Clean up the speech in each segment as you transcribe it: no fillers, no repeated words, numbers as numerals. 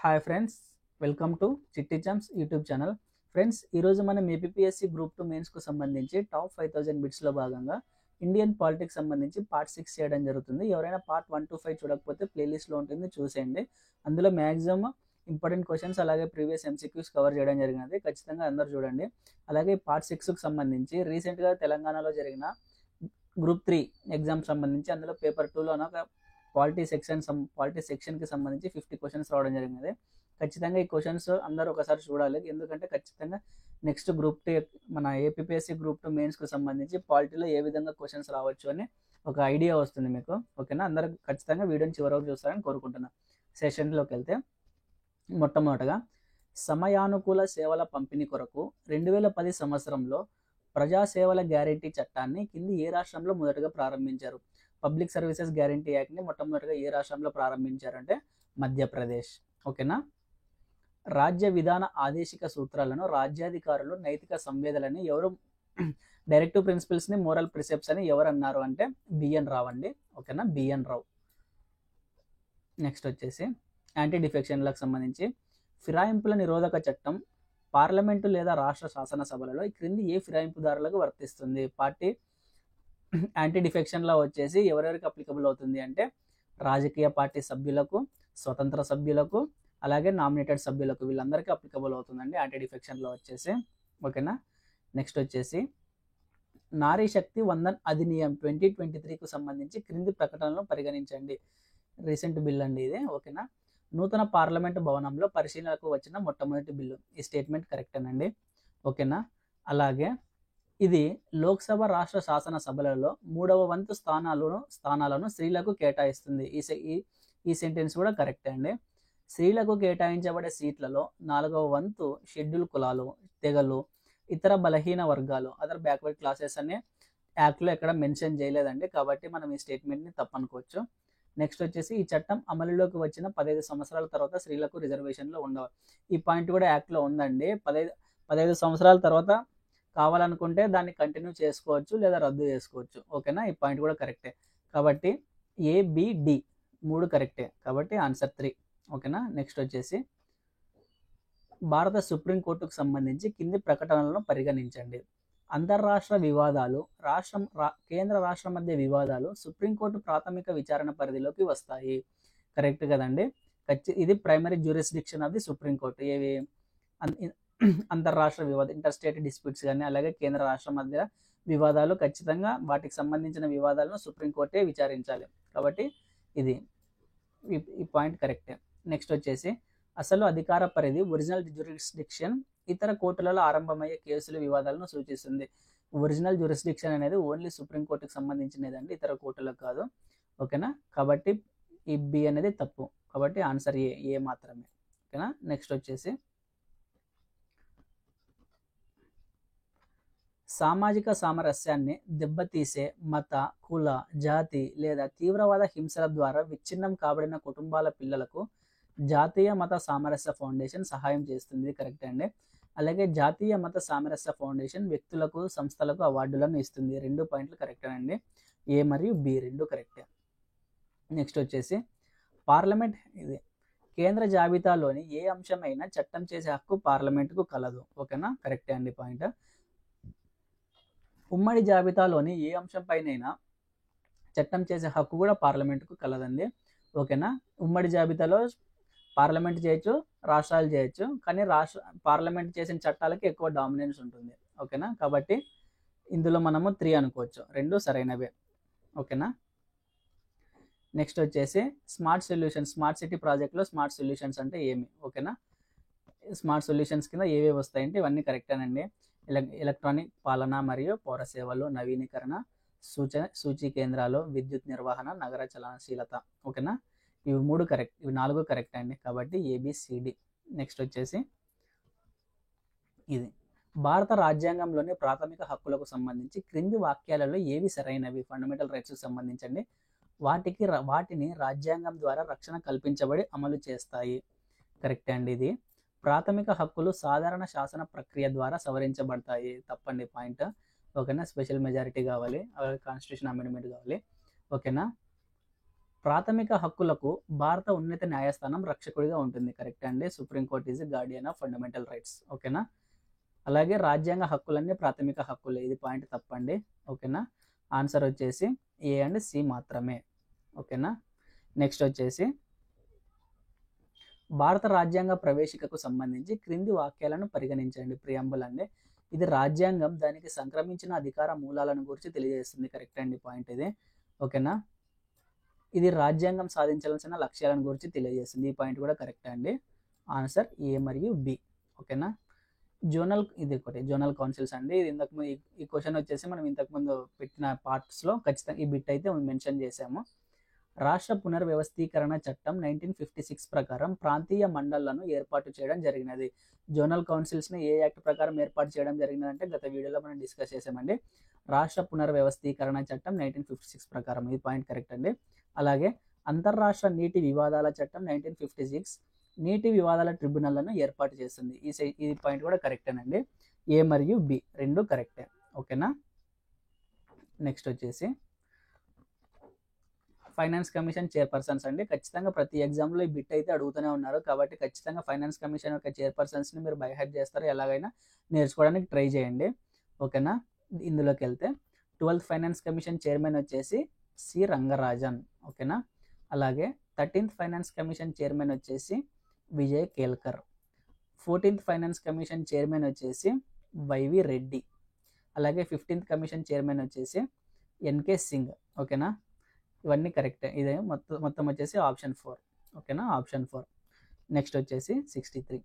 Hi friends, welcome to చిట్టి chums YouTube channel. Friends, ఈరోజు మనం ఏపీఎస్సి గ్రూప్ 2 మెయిన్స్కు సంబంధించి టాప్ 5000 బిట్స్లో భాగంగా ఇండియన్ పాలిటిక్స్ సంబంధించి పార్ట్ 6 చేయడం జరుగుతుంది. ఎవరైనా పార్ట్ 1 to 5 చూడకపోతే ప్లేలిస్ట్లో ఉంటుంది, చూసేయండి. అందులో మ్యాక్సిమం ఇంపార్టెంట్ క్వశ్చన్స్ అలాగే ప్రీవియస్ ఎంసీక్యూస్ కవర్ చేయడం జరిగినది. ఖచ్చితంగా అందరూ చూడండి. అలాగే పార్ట్ 6కు సంబంధించి రీసెంట్గా తెలంగాణలో జరిగిన గ్రూప్ 3 ఎగ్జామ్ సంబంధించి అందులో పేపర్ 2లోన ఒక పాలిటీ సెక్షన్కి సంబంధించి 50 క్వశ్చన్స్ రావడం జరిగినది. ఖచ్చితంగా ఈ క్వశ్చన్స్ అందరూ ఒకసారి చూడాలి, ఎందుకంటే ఖచ్చితంగా నెక్స్ట్ గ్రూప్ 2 మన ఏపీఎస్సి గ్రూప్ 2 మెయిన్స్కి సంబంధించి పాలిటీలో ఏ విధంగా క్వశ్చన్స్ రావచ్చు అని ఒక ఐడియా వస్తుంది మీకు. ఓకేనా, అందరూ ఖచ్చితంగా వీడియోని చివరి వరకు చూస్తారని కోరుకుంటున్నాను. సెషన్లోకి వెళ్తే మొట్టమొదటగా సమయానుకూల సేవల పంపిణీ కొరకు 2010 సంవత్సరంలో ప్రజాసేవల గ్యారంటీ చట్టాన్ని కింది ఏ రాష్ట్రంలో మొదటగా ప్రారంభించారు? పబ్లిక్ సర్వీసెస్ గ్యారంటీ యాక్ట్ని మొట్టమొదటిగా ఏ రాష్ట్రంలో ప్రారంభించారంటే మధ్యప్రదేశ్. ఓకేనా. రాజ్య విధాన ఆదేశిక సూత్రాలను రాజ్యాధికారులు నైతిక సంవేదనని ఎవరు డైరెక్టివ్ ప్రిన్సిపల్స్ని మోరల్ ప్రిసెప్ట్స్ అని ఎవరు అన్నారు అంటే బిఎన్ రావు అండి. ఓకేనా, బిఎన్ రావు. నెక్స్ట్ వచ్చేసి యాంటీ డిఫెక్షన్లకు సంబంధించి ఫిరాయింపుల నిరోధక చట్టం పార్లమెంటు లేదా రాష్ట్ర శాసనసభలలో ఈ క్రింది ఏ ఫిరాయింపుదారులకు వర్తిస్తుంది? పార్టీ యాంటీ డిఫెక్షన్లో వచ్చేసి ఎవరెవరికి అప్లికబుల్ అవుతుంది అంటే రాజకీయ పార్టీ సభ్యులకు, స్వతంత్ర సభ్యులకు, అలాగే నామినేటెడ్ సభ్యులకు, వీళ్ళందరికీ అప్లికబుల్ అవుతుందండి యాంటీ డిఫెక్షన్లో వచ్చేసి. ఓకేనా. నెక్స్ట్ వచ్చేసి నారీ శక్తి వందన్ అధినియం 2023కు సంబంధించి క్రింది ప్రకటనలను పరిగణించండి. రీసెంట్ బిల్ అండి ఇది. ఓకేనా. నూతన పార్లమెంటు భవనంలో పరిశీలనకు వచ్చిన మొట్టమొదటి బిల్లు. ఈ స్టేట్మెంట్ కరెక్టేనండి. ఓకేనా. అలాగే ఇది లోక్సభ రాష్ట్ర శాసనసభలలో 3వ వంతు స్థానాలను స్త్రీలకు కేటాయిస్తుంది. ఈ సెంటెన్స్ కూడా కరెక్టే అండి. స్త్రీలకు కేటాయించబడే సీట్లలో 4వ వంతు షెడ్యూల్ కులాలు, తెగలు, ఇతర బలహీన వర్గాలు, అదర్ బ్యాక్వర్డ్ క్లాసెస్ అనే యాక్ట్లో ఎక్కడ మెన్షన్ చేయలేదండి, కాబట్టి మనం ఈ స్టేట్మెంట్ని తప్పనుకోవచ్చు. నెక్స్ట్ వచ్చేసి ఈ చట్టం అమలులోకి వచ్చిన 15 సంవత్సరాల తర్వాత స్త్రీలకు రిజర్వేషన్లో ఉండవు. ఈ పాయింట్ కూడా యాక్ట్లో ఉందండి. 15 సంవత్సరాల తర్వాత కావాలనుకుంటే దాన్ని కంటిన్యూ చేసుకోవచ్చు లేదా రద్దు చేసుకోవచ్చు. ఓకేనా, ఈ పాయింట్ కూడా కరెక్టే. కాబట్టి ఏబిడి 3 కరెక్టే, కాబట్టి ఆన్సర్ 3. ఓకేనా. నెక్స్ట్ వచ్చేసి భారత సుప్రీంకోర్టుకు సంబంధించి కింది ప్రకటనలను పరిగణించండి. అంతర్రాష్ట్ర వివాదాలు, కేంద్ర రాష్ట్ర మధ్య వివాదాలు సుప్రీంకోర్టు ప్రాథమిక విచారణ పరిధిలోకి వస్తాయి. కరెక్ట్ కదండి. ఇది primary jurisdiction of the supreme court. ఏవి అంతర్రాష్ట్ర వివాదాలు, ఇంటర్స్టేట్ డిస్ప్యూట్స్ కానీ అలాగే కేంద్ర రాష్ట్ర మధ్య వివాదాలు, ఖచ్చితంగా వాటికి సంబంధించిన వివాదాలను సుప్రీంకోర్టే విచారించాలి. కాబట్టి ఇది ఈ పాయింట్ కరెక్టే. నెక్స్ట్ వచ్చేసి అసలు అధికార పరిధి ఒరిజినల్ జ్యూరిస్డిక్షన్ ఇతర కోర్టులలో ఆరంభమయ్యే కేసుల వివాదాలను సూచిస్తుంది. ఒరిజినల్ జ్యూరిస్డిక్షన్ అనేది ఓన్లీ సుప్రీంకోర్టుకు సంబంధించినదండి, ఇతర కోర్టులకు కాదు. ఓకేనా. కాబట్టి ఈ బి అనేది తప్పు, కాబట్టి ఆన్సర్ ఏ మాత్రమే. ఓకేనా. నెక్స్ట్ వచ్చేసి సామాజిక సామరస్యాన్ని దెబ్బతీసే మత, కుల, జాతి లేదా తీవ్రవాద హింసల ద్వారా విచ్ఛిన్నం కాబడిన కుటుంబాల పిల్లలకు జాతీయ మత సామరస్య ఫౌండేషన్ సహాయం చేస్తుంది. కరెక్ట్ అండి. అలాగే జాతీయ మత సామరస్య ఫౌండేషన్ వ్యక్తులకు, సంస్థలకు అవార్డులను ఇస్తుంది. 2 పాయింట్లు కరెక్టే అండి. ఏ మరియు బి 2 కరెక్టే. నెక్స్ట్ వచ్చేసి పార్లమెంట్ ఇది కేంద్ర జాబితాలోని ఏ అంశమైనా చట్టం చేసే హక్కు పార్లమెంటుకు కలదు. ఓకేనా, కరెక్టే అండి పాయింట్. ఉమ్మడి జాబితాలోని ఏ అంశంపైనైనా చట్టం చేసే హక్కు కూడా పార్లమెంటుకు కలదండి. ఓకేనా. ఉమ్మడి జాబితాలో పార్లమెంట్ చేయొచ్చు, రాష్ట్రాలు చేయొచ్చు, కానీ పార్లమెంట్ చేసిన చట్టాలకి ఎక్కువ డామినెన్స్ ఉంటుంది. ఓకేనా, కాబట్టి ఇందులో మనము 3 అనుకోవచ్చు, 2 సరైనవే. ఓకేనా. నెక్స్ట్ వచ్చేసి స్మార్ట్ సొల్యూషన్స్, స్మార్ట్ సిటీ ప్రాజెక్ట్లో స్మార్ట్ సొల్యూషన్స్ అంటే ఏమి? ఓకేనా, స్మార్ట్ సొల్యూషన్స్ కింద ఏవేవి వస్తాయంటే ఇవన్నీ కరెక్టేనండి. ఎలక్ట్రానిక్ పాలన మరియు పౌర సేవలు, నవీకరణ, సూచీ కేంద్రాలు, విద్యుత్ నిర్వహణ, నగర చలనశీలత. ఓకేనా, ఇవి 3 కరెక్ట్, ఇవి 4 కరెక్ట్ అండి, కాబట్టి ఏబిసిడి. నెక్స్ట్ వచ్చేసి ఇది భారత రాజ్యాంగంలోని ప్రాథమిక హక్కులకు సంబంధించి క్రింది వాక్యాలలో ఏవి సరైనవి? ఫండమెంటల్ రైట్స్కి సంబంధించండి. వాటిని రాజ్యాంగం ద్వారా రక్షణ కల్పించబడి అమలు చేస్తాయి. కరెక్ట్ అండి. ఇది ప్రాథమిక హక్కులు సాధారణ శాసన ప్రక్రియ ద్వారా సవరించబడతాయి. తప్పండి పాయింట్. ఓకేనా, స్పెషల్ మెజారిటీ కావాలి, కాన్స్టిట్యూషన్ అమెండ్మెంట్ కావాలి. ఓకేనా. ప్రాథమిక హక్కులకు భారత ఉన్నత న్యాయస్థానం రక్షకుడిగా ఉంటుంది. కరెక్ట్ అండి. Supreme Court is Guardian of fundamental rights. ఓకేనా. అలాగే రాజ్యాంగ హక్కులన్నీ ప్రాథమిక హక్కులే. ఇది పాయింట్ తప్పండి. ఓకేనా. ఆన్సర్ వచ్చేసి ఏ అండ్ సి మాత్రమే. ఓకేనా. నెక్స్ట్ వచ్చేసి భారత రాజ్యాంగ ప్రవేశికకు సంబంధించి క్రింది వాక్యాలను పరిగణించండి. ప్రియంబుల్ అండి. ఇది రాజ్యాంగం దానికి సంక్రమించిన అధికార మూలాలను గురించి తెలియజేస్తుంది. కరెక్ట్ అండి పాయింట్ ఇది. ఓకేనా. ఇది రాజ్యాంగం సాధించాల్సిన లక్ష్యాలను గురించి తెలియజేస్తుంది. ఈ పాయింట్ కూడా కరెక్ట్ అండి. ఆన్సర్ ఏ మరియు బి. ఓకేనా. జోనల్ ఇది ఒకటి జోనల్ కౌన్సిల్స్ అండి. ఇది ఇంతకుముందు ఈ క్వశ్చన్ వచ్చేసి మనం ఇంతకుముందు పెట్టిన పార్ట్స్లో ఖచ్చితంగా ఈ బిట్ అయితే మెన్షన్ చేశాము. రాష్ట్ర పునర్వ్యవస్థీకరణ చట్టం 1956 ప్రకారం ప్రాంతీయ మండళ్లను ఏర్పాటు చేయడం జరిగినది. జోనల్ కౌన్సిల్స్ని ఏ యాక్ట్ ప్రకారం ఏర్పాటు చేయడం జరిగినదంటే గత వీడియోలో మనం డిస్కస్ చేసామండి. రాష్ట్ర పునర్వ్యవస్థీకరణ చట్టం 1956 ప్రకారం. ఈ పాయింట్ కరెక్ట్ అండి. అలాగే అంతర్రాష్ట్ర నీటి వివాదాల చట్టం 1956 నీటి వివాదాల ట్రిబ్యునల్లను ఏర్పాటు చేస్తుంది. ఈ పాయింట్ కూడా కరెక్టేనండి. ఏ మరియు బి రెండు కరెక్టే. ఓకేనా. నెక్స్ట్ వచ్చేసి ఫైనాన్స్ కమిషన్ చైర్పర్సన్స్ అండి. ఖచ్చితంగా ప్రతి ఎగ్జామ్లో ఈ బిట్ అయితే అడుగుతూనే ఉన్నారు. కాబట్టి ఖచ్చితంగా ఫైనాన్స్ కమిషన్ యొక్క చైర్పర్సన్స్ని మీరు బై హెడ్ చేస్తారు. ఎలాగైనా నేర్చుకోవడానికి ట్రై చేయండి. ఓకేనా. ఇందులోకి వెళ్తే 12th ఫైనాన్స్ కమిషన్ చైర్మన్ వచ్చేసి సి రంగరాజన్. ఓకేనా. అలాగే 13th ఫైనాన్స్ కమిషన్ చైర్మన్ వచ్చేసి Vijay Kelkar. 14th finance commission chairman వచ్చేసి వైవి రెడ్డి. అలాగే 15th కమిషన్ చైర్మన్ వచ్చేసి ఎన్కే సింగ్. ఓకేనా. ఇవన్నీ కరెక్టే. ఇదే మొత్తం వచ్చేసి ఆప్షన్ 4. ఓకేనా. ఆప్షన్ 4. నెక్స్ట్ వచ్చేసి 63.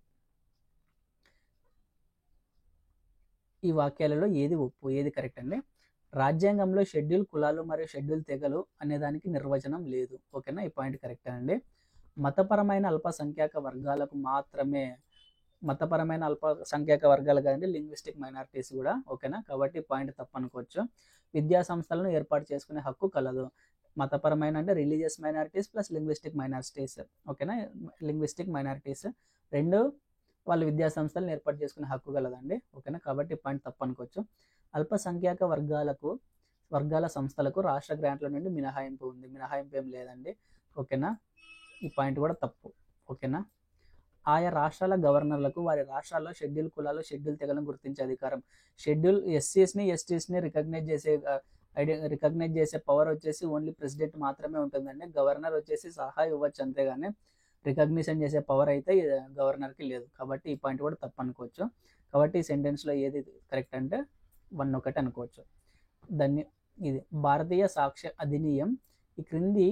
ఈ వాక్యాలలో ఏది ఒప్పు ఏది కరెక్ట్ అండి. రాజ్యాంగంలో షెడ్యూల్ కులాలు మరియు షెడ్యూల్ తెగలు అనే దానికి నిర్వచనం లేదు. ఓకేనా. ఈ పాయింట్ కరెక్ట్ అండి. మతపరమైన అల్పసంఖ్యాక వర్గాలకు మాత్రమే మతపరమైన అల్పసంఖ్యాక వర్గాలు కాదండి, లింగ్విస్టిక్ మైనారిటీస్ కూడా. ఓకేనా. కాబట్టి పాయింట్ తప్పు అనుకోవచ్చు. విద్యా సంస్థలను ఏర్పాటు చేసుకునే హక్కు కలదు. మతపరమైన అంటే religious minorities plus linguistic minorities. ఓకేనా. లింగ్విస్టిక్ మైనారిటీస్ రెండు వాళ్ళు విద్యా సంస్థలను ఏర్పాటు చేసుకునే హక్కు కలదండి. ఓకేనా. కాబట్టి పాయింట్ తప్పు అనుకోవచ్చు. అల్పసంఖ్యాక వర్గాల సంస్థలకు రాష్ట్ర గ్రాంట్ల నుండి మినహాయింపు ఉంది. మినహాయింపు ఏం లేదండి. ఓకేనా. ఈ పాయింట్ కూడా తప్పు. ఓకేనా. ఆయా రాష్ట్రాల గవర్నర్లకు వారి రాష్ట్రాల్లో షెడ్యూల్ కులాలు షెడ్యూల్ తెగలను గుర్తించే అధికారం. షెడ్యూల్ ఎస్సీస్ని ఎస్టీస్ని రికగ్నైజ్ చేసే పవర్ వచ్చేసి ఓన్లీ ప్రెసిడెంట్ మాత్రమే ఉంటుందండి. గవర్నర్ వచ్చేసి సలహా ఇవ్వచ్చు అంతేగాని రికగ్నిషన్ చేసే పవర్ అయితే గవర్నర్కి లేదు. కాబట్టి ఈ పాయింట్ కూడా తప్పు అనుకోవచ్చు. కాబట్టి ఈ సెంటెన్స్లో ఏది కరెక్ట్ అంటే 1 ఒకటి అనుకోవచ్చు. ఇది భారతీయ సాక్ష్య అధినియం ఈ క్రింది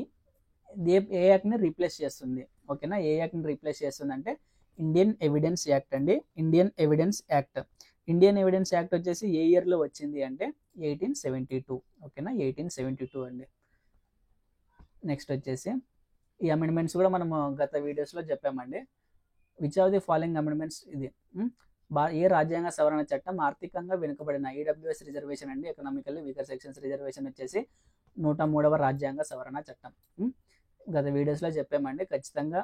ఏ యాక్ట్ని రీప్లేస్ చేస్తుంది. ఓకేనా. ఏ యాక్ట్ని రీప్లేస్ చేస్తుంది అంటే ఇండియన్ ఎవిడెన్స్ యాక్ట్ అండి. Indian evidence act. Indian evidence act వచ్చేసి ఏ ఇయర్లో వచ్చింది అంటే 1872. ఓకేనా. 1872 అండి. నెక్స్ట్ వచ్చేసి ఈ అమెండ్మెంట్స్ కూడా మనము గత వీడియోస్లో చెప్పామండి. Which of the following amendments ఇది ఏ రాజ్యాంగ సవరణ చట్టం ఆర్థికంగా వెనుకబడిన ఈడబ్ల్యూఎస్ రిజర్వేషన్ అండి, ఎకనామికల్లీ వీకర్ సెక్షన్స్ రిజర్వేషన్ వచ్చేసి 103వ రాజ్యాంగ సవరణ చట్టం. గత వీడియోస్లో చెప్పామండి. ఖచ్చితంగా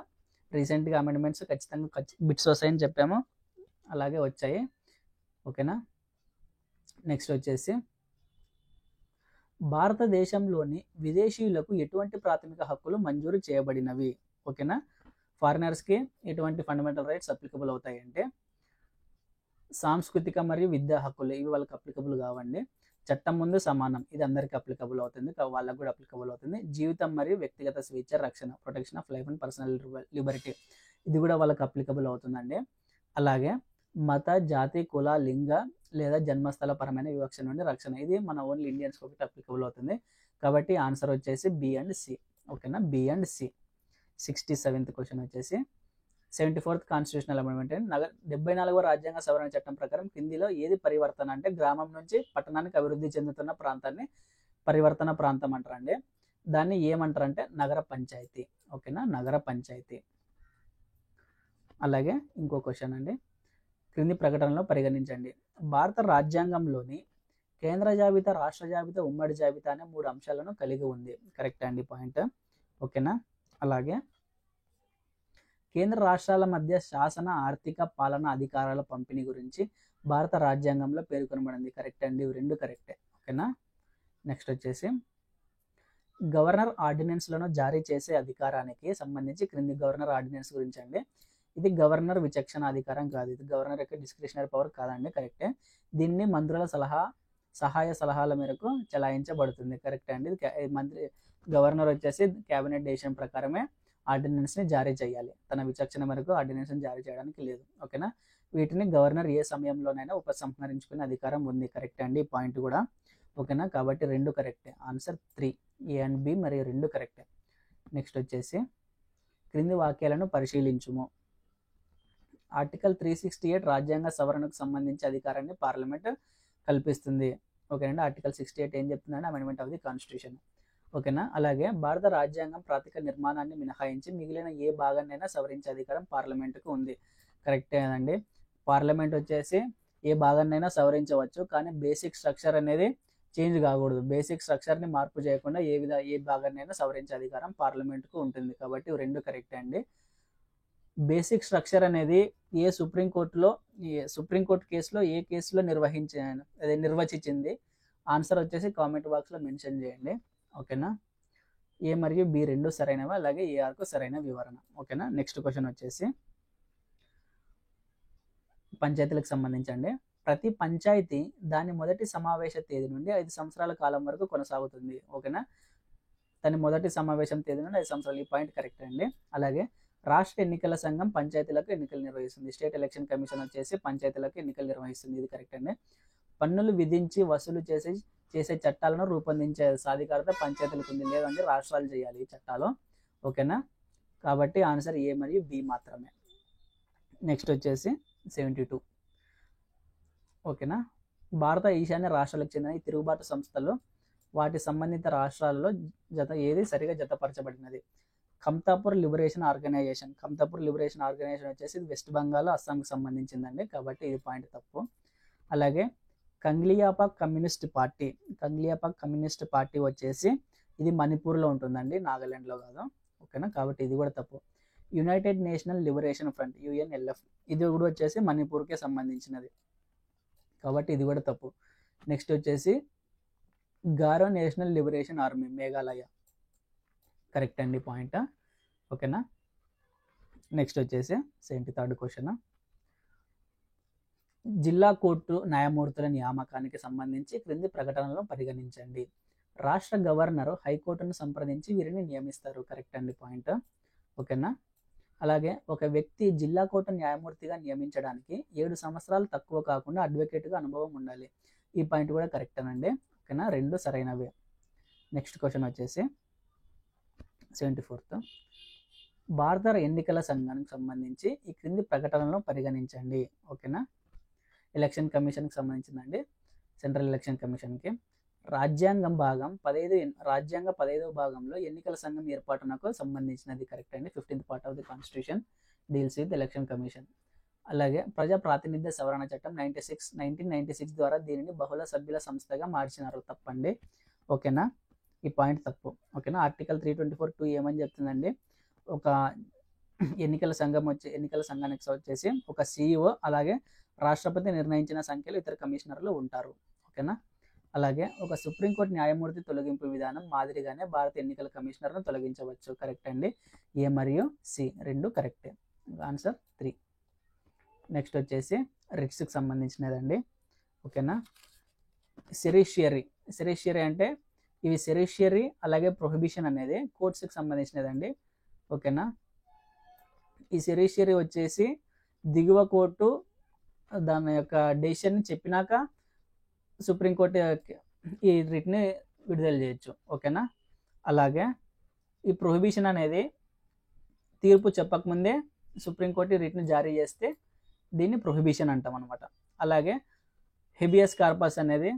రీసెంట్గా అమెండ్మెంట్స్ ఖచ్చితంగా బిట్స్ వస్తాయని చెప్పాము, అలాగే వచ్చాయి. ఓకేనా. నెక్స్ట్ వచ్చేసి భారతదేశంలోని విదేశీయులకు ఎటువంటి ప్రాథమిక హక్కులు మంజూరు చేయబడినవి. ఓకేనా. ఫారినర్స్కి ఎటువంటి ఫండమెంటల్ రైట్స్ అప్లికబుల్ అవుతాయి అంటే సాంస్కృతిక మరియు విద్యా హక్కులు, ఇవి వాళ్ళకి అప్లికబుల్ కావండి. చట్టం ముందు సమానం, ఇది అందరికీ అప్లికబుల్ అవుతుంది, వాళ్ళకు కూడా అప్లికబుల్ అవుతుంది. జీవితం మరియు వ్యక్తిగత స్వేచ్ఛ రక్షణ, protection of life and personal Liberty, ఇది కూడా వాళ్ళకి అప్లికబుల్ అవుతుందండి. అలాగే మత, జాతి, కుల, లింగ లేదా జన్మస్థల పరమైన వివక్ష నుండి రక్షణ, ఇది మన ఓన్లీ ఇండియన్స్ ఒకటి అప్లికబుల్ అవుతుంది. కాబట్టి ఆన్సర్ వచ్చేసి బి అండ్ సి. ఓకేనా. B and C. 67th question వచ్చేసి 74th కాన్స్టిట్యూషనల్ అమెండ్మెంట్. 74వ రాజ్యాంగ సవరణ చట్టం ప్రకారం కిందిలో ఏది పరివర్తన అంటే గ్రామం నుంచి పట్టణానికి అభివృద్ధి చెందుతున్న ప్రాంతాన్ని పరివర్తన ప్రాంతం అంటారండి. దాన్ని ఏమంటారంటే నగర పంచాయతీ. ఓకేనా. నగర పంచాయతీ. అలాగే ఇంకో క్వశ్చన్ అండి. క్రింది ప్రకటనలో పరిగణించండి. భారత రాజ్యాంగంలోని కేంద్ర జాబితా, రాష్ట్ర జాబితా, ఉమ్మడి జాబితా అనే 3 అంశాలను కలిగి ఉంది. కరెక్ట్ అండి పాయింట్. ఓకేనా. అలాగే కేంద్ర రాష్ట్రాల మధ్య శాసన, ఆర్థిక, పాలన అధికారాల పంపిణీ గురించి భారత రాజ్యాంగంలో పేర్కొనబడింది. కరెక్ట్ అండి. ఇవి రెండు కరెక్టే. ఓకేనా. నెక్స్ట్ వచ్చేసి గవర్నర్ ఆర్డినెన్స్లను జారీ చేసే అధికారానికి సంబంధించి క్రింది గవర్నర్ ఆర్డినెన్స్ గురించి అండి. ఇది గవర్నర్ విచక్షణ అధికారం కాదు, ఇది గవర్నర్ యొక్క డిస్క్రిషనరీ పవర్ కాదండి, కరెక్టే. దీన్ని మంత్రుల సహాయ సలహాల మేరకు చలాయించబడుతుంది, కరెక్టే అండి. మంత్రి గవర్నర్ వచ్చేసి క్యాబినెట్ డెసిషన్ ప్రకారమే ఆర్డినెన్స్ని జారీ చేయాలి, తన విచక్షణ మేరకు ఆర్డినెన్స్ని జారీ చేయడానికి లేదు, ఓకేనా. వీటిని గవర్నర్ ఏ సమయంలోనైనా ఉపసంహరించుకునే అధికారం ఉంది, కరెక్టే అండి. ఈ పాయింట్ కూడా ఓకేనా. కాబట్టి రెండు కరెక్టే, ఆన్సర్ 3 A and B మరియు రెండు కరెక్టే. నెక్స్ట్ వచ్చేసి క్రింది వాక్యాలను పరిశీలించుము. ఆర్టికల్ 368 రాజ్యాంగ సవరణకు సంబంధించి అధికారాన్ని పార్లమెంట్ కల్పిస్తుంది, ఓకేనండి. ఆర్టికల్ 68 ఏం చెప్తుందంటే అమెండ్మెంట్ ఆఫ్ ది కాన్స్టిట్యూషన్, ఓకేనా. అలాగే భారత రాజ్యాంగం ప్రాతిక నిర్మాణాన్ని మినహాయించి మిగిలిన ఏ భాగాన్నైనా సవరించే అధికారం పార్లమెంటుకు ఉంది, కరెక్టే అండి. పార్లమెంట్ వచ్చేసి ఏ భాగాన్నైనా సవరించవచ్చు, కానీ బేసిక్ స్ట్రక్చర్ అనేది చేంజ్ కాకూడదు. బేసిక్ స్ట్రక్చర్ని మార్పు చేయకుండా ఏ భాగాన్నైనా సవరించే అధికారం పార్లమెంట్కు ఉంటుంది, కాబట్టి రెండు కరెక్టే అండి. బేసిక్ స్ట్రక్చర్ అనేది సుప్రీంకోర్టు కేసులో ఏ కేసులో నిర్వచించింది, ఆన్సర్ వచ్చేసి కామెంట్ బాక్స్లో మెన్షన్ చేయండి, ఓకేనా. ఏ మరియు బి రెండు సరైనవి, అలాగే ఏఆర్కు సరైన వివరణ, ఓకేనా. నెక్స్ట్ క్వశ్చన్ వచ్చేసి పంచాయతీలకు సంబంధించండి. ప్రతి పంచాయతీ దాని మొదటి సమావేశ తేదీ నుండి 5 సంవత్సరాల కాలం వరకు కొనసాగుతుంది, ఓకేనా. దాని మొదటి సమావేశం తేదీ నుండి 5 సంవత్సరాలు, ఈ పాయింట్ కరెక్ట్ అండి. అలాగే రాష్ట్ర ఎన్నికల సంఘం పంచాయతీలకు ఎన్నికలు నిర్వహిస్తుంది, స్టేట్ ఎలక్షన్ కమిషన్ వచ్చేసి పంచాయతీలకు ఎన్నికలు నిర్వహిస్తుంది, ఇది కరెక్ట్ అండి. పన్నులు విధించి వసూలు చేసే చట్టాలను రూపొందించే సాధికారత పంచాయతీలకు ఉంది, లేదంటే రాష్ట్రాలు చేయాలి ఈ చట్టాలు, ఓకేనా. కాబట్టి ఆన్సర్ ఏ మరియు బి మాత్రమే. నెక్స్ట్ వచ్చేసి 72, ఓకేనా. భారత ఈశాన్య రాష్ట్రాలకు చెందిన ఈ తిరుగుబాటు సంస్థలు వాటి సంబంధిత రాష్ట్రాలలో ఏది సరిగా జతపరచబడినది. ఖమ్తాపూర్ లిబరేషన్ ఆర్గనైజేషన్ వచ్చేసి వెస్ట్ బెంగాల్, అస్సాంకి సంబంధించిందండి, కాబట్టి ఇది పాయింట్ తప్పు. అలాగే కంగ్లియాపాక్ కమ్యూనిస్ట్ పార్టీ వచ్చేసి ఇది మణిపూర్లో ఉంటుందండి, నాగాలాండ్లో కాదు, ఓకేనా. కాబట్టి ఇది కూడా తప్పు. United national liberation front UNLF ఇది కూడా వచ్చేసి మణిపూర్కే సంబంధించినది, కాబట్టి ఇది కూడా తప్పు. నెక్స్ట్ వచ్చేసి Garo national liberation army Meghalaya, correct అండి పాయింట్, ఓకేనా. నెక్స్ట్ వచ్చేసి 73rd క్వశ్చన్. జిల్లా కోర్టు న్యాయమూర్తుల నియామకానికి సంబంధించి క్రింది ప్రకటనలను పరిగణించండి. రాష్ట్ర గవర్నరు హైకోర్టును సంప్రదించి వీరిని నియమిస్తారు, కరెక్ట్ అండి పాయింట్, ఓకేనా. అలాగే ఒక వ్యక్తి జిల్లా కోర్టు న్యాయమూర్తిగా నియమించడానికి 7 సంవత్సరాలు తక్కువ కాకుండా అడ్వకేట్గా అనుభవం ఉండాలి, ఈ పాయింట్ కూడా కరెక్టేనండి, ఓకేనా. రెండు సరైనవే. నెక్స్ట్ క్వశ్చన్ వచ్చేసి 74th. భారత ఎన్నికల సంఘానికి సంబంధించి ఈ క్రింది ప్రకటనలను పరిగణించండి, ఓకేనా. ఎలక్షన్ కమిషన్కి సంబంధించిందండి, సెంట్రల్ ఎలక్షన్ కమిషన్కి. రాజ్యాంగ 15వ భాగంలో ఎన్నికల సంఘం ఏర్పాటునకు సంబంధించినది, కరెక్ట్ అండి. 15th part of the constitution deals with election commission. అలాగే ప్రజా ప్రాతినిధ్య సవరణ చట్టం 1996 ద్వారా దీనిని బహుళ సభ్యుల సంస్థగా మార్చినారు, తప్పండి, ఓకేనా. ఈ పాయింట్ తప్పు, ఓకేనా. ఆర్టికల్ 324(2) ఏమని చెప్తుందండి, ఒక ఎన్నికల సంఘానికి వచ్చేసి ఒక CEO అలాగే రాష్ట్రపతి నిర్ణయించిన సంఖ్యలో ఇతర కమిషనర్లు ఉంటారు, ఓకేనా. అలాగే ఒక సుప్రీంకోర్టు న్యాయమూర్తి తొలగింపు విధానం మాదిరిగానే భారత ఎన్నికల కమిషనర్ను తొలగించవచ్చు, కరెక్ట్ అండి. ఏ మరియు సి రెండు కరెక్టే, ఆన్సర్ 3. నెక్స్ట్ వచ్చేసి రిట్స్కి సంబంధించినదండి, ఓకేనా. సెరిషియరీ అంటే ఇవి సెరిషియరీ అలాగే ప్రొహిబిషన్ అనేది కోర్ట్స్కి సంబంధించినదండి, ఓకేనా. ఈ సెరిషియరీ వచ్చేసి దిగువ కోర్టు దాని యొక్క డెసిషన్ని చెప్పినాక సుప్రీంకోర్టు ఈ రిట్ని విడుదల చేయొచ్చు, ఓకేనా. అలాగే ఈ ప్రొహిబిషన్ అనేది తీర్పు చెప్పకముందే సుప్రీంకోర్టు రిట్ని జారీ చేస్తే దీన్ని ప్రొహిబిషన్ అంటాం అనమాట. అలాగే హెబియస్ కార్పస్ అనేది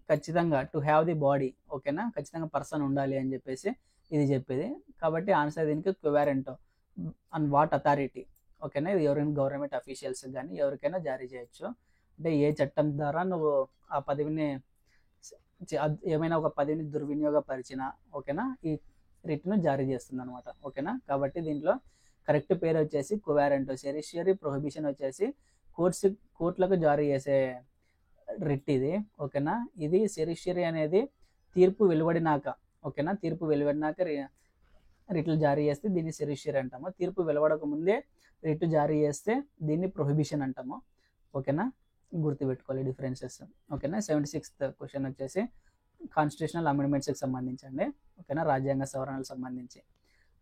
ఖచ్చితంగా టు హ్యావ్ ది బాడీ, ఓకేనా, ఖచ్చితంగా పర్సన్ ఉండాలి అని చెప్పేసి ఇది చెప్పేది. కాబట్టి ఆన్సర్ దీనికి క్వివారెంటో అండ్ వాట్ అథారిటీ, ఓకేనా. ఇది ఎవరైనా గవర్నమెంట్ అఫీషియల్స్ కానీ ఎవరికైనా జారీ చేయొచ్చు. అంటే ఏ చట్టం ద్వారా నువ్వు ఆ పదవిని ఏమైనా ఒక పదవిని దుర్వినియోగపరిచినా, ఓకేనా, ఈ రిట్ను జారీ చేస్తుంది అనమాట, ఓకేనా. కాబట్టి దీంట్లో కరెక్ట్ పేరు వచ్చేసి క్వివారెంటో. సెరిషియరీ ప్రొహిబిషన్ వచ్చేసి కోర్టులకు జారీ చేసే రిట్ ఇది, ఓకేనా. ఇది సెరిషియరీ అనేది తీర్పు వెలువడినాక ఓకేనా. తీర్పు వెలువడినాక రిట్లు జారీ చేస్తే దీన్ని సెరిషియరీ అంటాము. తీర్పు వెలువడక ముందే రిట్ జారీ చేస్తే దీన్ని ప్రొహిబిషన్ అంటాము. ఓకేనా, గుర్తుపెట్టుకోవాలి డిఫరెన్సెస్. ఓకేనా. 76th క్వశ్చన్ వచ్చేసి కాన్స్టిట్యూషనల్ అమెండ్మెంట్స్కి సంబంధించండి. ఓకేనా, రాజ్యాంగ సవరణలకు సంబంధించి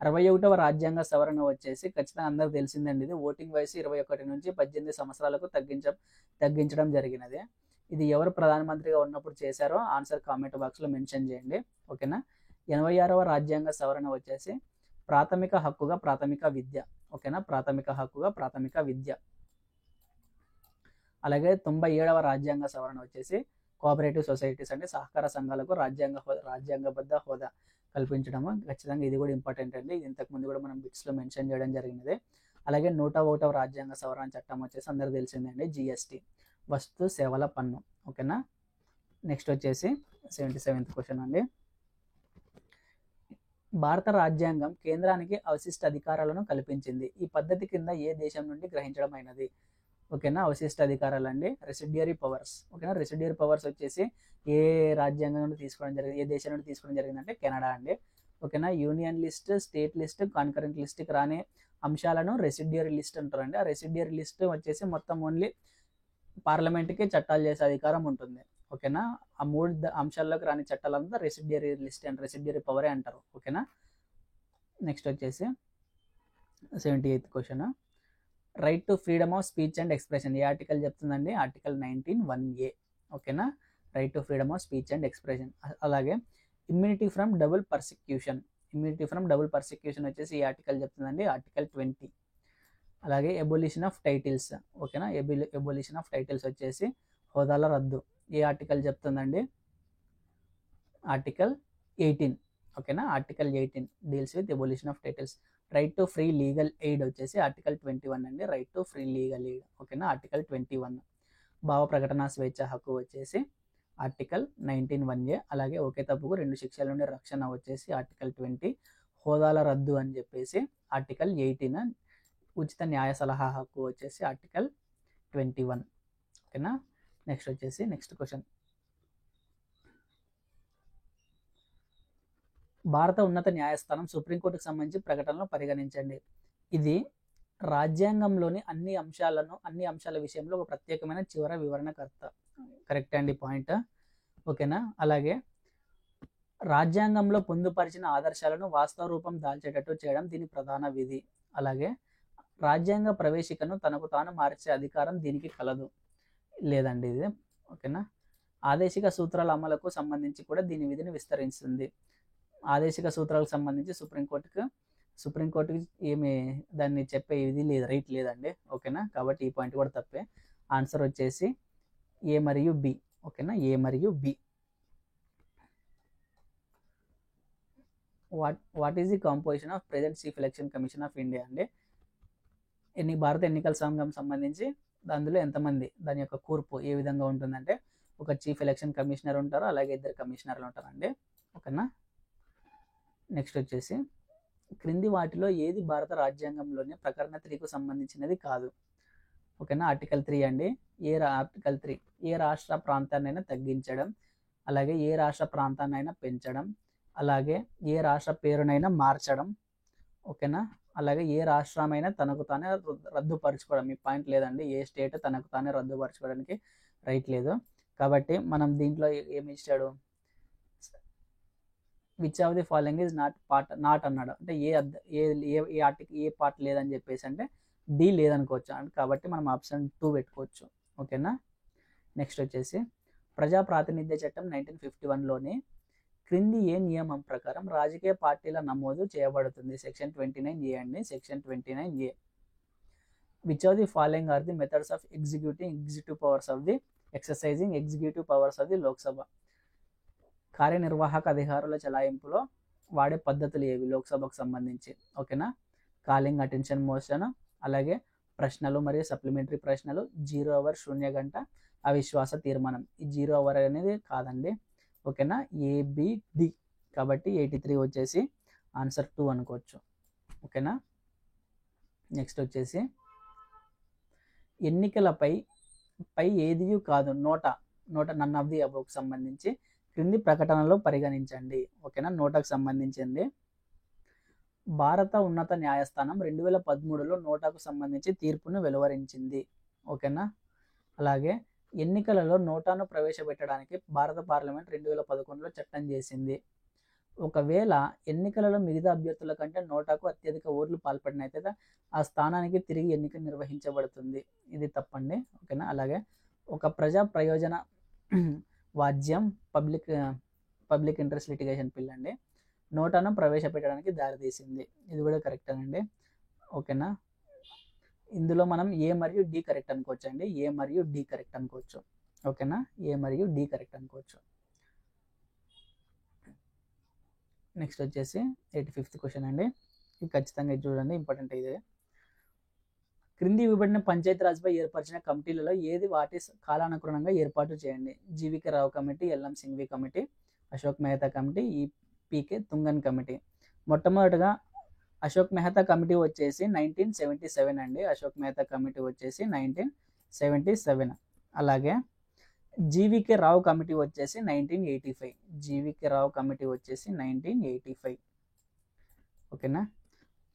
61వ రాజ్యాంగ సవరణ వచ్చేసి ఖచ్చితంగా అందరికి తెలిసిందండి. ఇది ఓటింగ్ వయసు 21 నుంచి 18 సంవత్సరాలకు తగ్గించడం జరిగినది. ఇది ఎవరు ప్రధానమంత్రిగా ఉన్నప్పుడు చేశారో ఆన్సర్ కామెంట్ బాక్స్లో మెన్షన్ చేయండి. ఓకేనా. 86వ రాజ్యాంగ సవరణ వచ్చేసి ప్రాథమిక హక్కుగా ప్రాథమిక విద్య. ఓకేనా, ప్రాథమిక హక్కుగా ప్రాథమిక విద్య. అలాగే 97వ రాజ్యాంగ సవరణ వచ్చేసి కోఆపరేటివ్ సొసైటీస్ అంటే సహకార సంఘాలకు రాజ్యాంగబద్ధ హోదా కల్పించడము. ఖచ్చితంగా ఇది కూడా ఇంపార్టెంట్ అండి. ఇది ఇంతకుముందు కూడా మనం బిట్స్లో మెన్షన్ చేయడం జరిగినది. అలాగే 101వ రాజ్యాంగ సవరణ చట్టం వచ్చేసి అందరికి తెలిసిందండి, జిఎస్టీ, వస్తు సేవల పన్ను. ఓకేనా. నెక్స్ట్ వచ్చేసి 77th క్వశ్చన్ అండి. భారత రాజ్యాంగం కేంద్రానికి అవశిష్ట అధికారాలను కల్పించింది. ఈ పద్ధతి కింద ఏ దేశం నుండి గ్రహించడం అయినది? ఓకేనా, అవశిష్ట అధికారాలు అండి, రెసిడ్యూరీ పవర్స్. ఓకేనా, రెసిడ్యూరీ పవర్స్ వచ్చేసి ఏ రాజ్యాంగం నుండి తీసుకోవడం జరిగింది, ఏ దేశం నుండి తీసుకోవడం జరిగిందంటే కెనడా అండి. ఓకేనా, union list, state list, concurrent లిస్ట్కి రాని అంశాలను రెసిడ్యూరీ లిస్ట్ అంటారండి. ఆ రెసిడ్యూరీ లిస్ట్ వచ్చేసి మొత్తం ఓన్లీ పార్లమెంట్కి చట్టాలు చేసే అధికారం ఉంటుంది. ఓకేనా, ఆ 3 అంశాల్లోకి రాని చట్టాలంతా రెసిడ్యూరీ లిస్ట్ అండ్ రెసిడ్యూరీ పవరే అంటారు. ఓకేనా. నెక్స్ట్ వచ్చేసి 78th question, right to freedom of speech and expression ఏ ఆర్టికల్ చెప్తుందండి? Article 19(1)(a). ఓకేనా, right to freedom of speech and expression. అలాగే ఇమ్యూనిటీ ఫ్రమ్ డబుల్ పర్సిక్యూషన్, వచ్చేసి ఈ ఆర్టికల్ చెప్తుందండి, ఆర్టికల్ 20. అలాగే ఎబోలిషన్ ఆఫ్ టైటిల్స్. ఓకేనా, ఎబోలిషన్ ఆఫ్ టైటిల్స్ వచ్చేసి హోదాల రద్దు. ఏ ఆర్టికల్ చెప్తుందండి? ఆర్టికల్ 18. ఓకేనా, article 18 deals with abolition of titles. Right to free legal aid వచ్చేసి ఆర్టికల్ 21 అండి, right to free legal aid. ఓకేనా, ఆర్టికల్ 21. భావ ప్రకటన స్వేచ్ఛ హక్కు వచ్చేసి ఆర్టికల్ 19(1)(a). అలాగే ఒకే తప్పుకు 2 శిక్షల నుండి రక్షణ వచ్చేసి ఆర్టికల్ 20. హోదాల రద్దు అని చెప్పేసి ఆర్టికల్ 18. ఉచిత న్యాయ సలహా హక్కు వచ్చేసి ఆర్టికల్ 21. ఓకేనా. నెక్స్ట్ వచ్చేసి నెక్స్ట్ క్వశ్చన్, భారత ఉన్నత న్యాయస్థానం సుప్రీంకోర్టుకు సంబంధించి ప్రకటనలు పరిగణించండి. ఇది రాజ్యాంగంలోని అన్ని అంశాల విషయంలో ఒక ప్రత్యేకమైన చివర వివరణకర్త. కరెక్ట్ అండి పాయింట్. ఓకేనా. అలాగే రాజ్యాంగంలో పొందుపరిచిన ఆదర్శాలను వాస్తవ రూపం దాల్చేటట్టు చేయడం దీని ప్రధాన విధి. అలాగే రాజ్యాంగ ప్రవేశికను తనకు తాను మార్చే అధికారం దీనికి కలదు. లేదండి ఇది. ఓకేనా. ఆదేశిక సూత్రాల అమలుకు సంబంధించి కూడా దీని విధిని విస్తరిస్తుంది. ఆదేశిక సూత్రాలకు సంబంధించి సుప్రీంకోర్టుకి ఏమి దాన్ని చెప్పే ఇది లేదు, రైట్ లేదండి. ఓకేనా, కాబట్టి ఈ పాయింట్ కూడా తప్పే. ఆన్సర్ వచ్చేసి ఏ మరియు బి. ఓకేనా, ఏ మరియు B. What is the composition of present chief election commission of India అండి? భారత ఎన్నికల సంఘం సంబంధించి అందులో ఎంతమంది, దాని యొక్క కూర్పు ఏ విధంగా ఉంటుందంటే ఒక చీఫ్ ఎలక్షన్ కమిషనర్ ఉంటారు, అలాగే 2 కమిషనర్లు ఉంటారండి. ఓకేనా. నెక్స్ట్ వచ్చేసి క్రింది వాటిలో ఏది భారత రాజ్యాంగంలోని ప్రకరణ 3కు సంబంధించినది కాదు? ఓకేనా, ఆర్టికల్ 3 అండి. ఆర్టికల్ 3 ఏ రాష్ట్ర ప్రాంతాన్నైనా తగ్గించడం, అలాగే ఏ రాష్ట్ర ప్రాంతాన్నైనా పెంచడం, అలాగే ఏ రాష్ట్ర పేరునైనా మార్చడం. ఓకేనా, అలాగే ఏ రాష్ట్రమైనా తనకు తానే రద్దుపరచుకోవడం. ఈ పాయింట్ లేదండి, ఏ స్టేట్ తనకు తానే రద్దుపరచుకోవడానికి రైట్ లేదు. కాబట్టి మనం దీంట్లో ఏమి ఇచ్చాడు, which of the following is not అన్నాడు. అంటే ఏ ఆర్టికల్ ఏ పార్ట్ లేదని చెప్పేసి అంటే డి లేదనుకోవచ్చు. కాబట్టి మనం ఆప్షన్ 2 పెట్టుకోవచ్చు. ఓకేనా. నెక్స్ట్ వచ్చేసి ప్రజా ప్రాతినిధ్య చట్టం 1951లోని క్రింది ఏ నియమం ప్రకారం రాజకీయ పార్టీల నమోదు చేయబడుతుంది? సెక్షన్ 29A అండి, section 29A. Which of the following are the methods of executive powers of the executive powers of the Lok Sabha? కార్యనిర్వాహక అధికారుల చలాయింపులో వాడే పద్ధతులు ఏవి లోక్సభకు సంబంధించి? ఓకేనా, కాలింగ్ అటెన్షన్ మోషన్, అలాగే ప్రశ్నలు మరియు సప్లిమెంటరీ ప్రశ్నలు, 0 అవర్ శూన్య గంట, అవిశ్వాస తీర్మానం. ఈ 0 అవర్ అనేది కాదండి. ఓకేనా, ABD. కాబట్టి 83 వచ్చేసి ఆన్సర్ 2 అనుకోవచ్చు. ఓకేనా. నెక్స్ట్ వచ్చేసి ఎన్నికలపై ఏది కాదు నోట నన్ ఆఫ్ ది అబోవ్కి సంబంధించి క్రింది ప్రకటనలో పరిగణించండి. ఓకేనా, నోటాకు సంబంధించింది. భారత ఉన్నత న్యాయస్థానం 2013లో నోటాకు సంబంధించి తీర్పును వెలువరించింది. ఓకేనా, అలాగే ఎన్నికలలో నోటాను ప్రవేశపెట్టడానికి భారత పార్లమెంట్ 2011లో చట్టం చేసింది. ఒకవేళ ఎన్నికలలో మిగతా అభ్యర్థుల కంటే నోటాకు అత్యధిక ఓట్లు పాల్పడినట్లయితే ఆ స్థానానికి తిరిగి ఎన్నిక నిర్వహించబడుతుంది. ఇది తప్పండి. ఓకేనా, అలాగే ఒక ప్రజా ప్రయోజన వాద్యం పబ్లిక్ ఇంట్రెస్ట్ లిటిగేషన్ బిల్ అండి నోటాను ప్రవేశపెట్టడానికి దారితీసింది. ఇది కూడా కరెక్ట్ అండి. ఓకేనా, ఇందులో మనం ఏ మరియు డి కరెక్ట్ అనుకోవచ్చు అండి. ఏ మరియు డి కరెక్ట్ అనుకోవచ్చు. ఓకేనా, ఏ మరియు డి కరెక్ట్ అనుకోవచ్చు. నెక్స్ట్ వచ్చేసి 85th క్వశ్చన్ అండి. ఇది ఖచ్చితంగా చూడండి, ఇంపార్టెంట్ ఇది. క్రింది ఇవ్వబడిన పంచాయతీరాజ్పై ఏర్పరిచిన కమిటీలలో ఏది వాటి కాలానుగుణంగా ఏర్పాటు చేయండి. GVK Rao committee, LM Singhvi committee, Ashok Mehta committee, EPK Thungon committee. మొట్టమొదటిగా అశోక్ మెహతా కమిటీ వచ్చేసి 1977 అండి. అశోక్ మెహతా కమిటీ వచ్చేసి 1977. అలాగే జీవికే రావు కమిటీ వచ్చేసి 1985. జీవికే రావు కమిటీ వచ్చేసి 1985. ఓకేనా,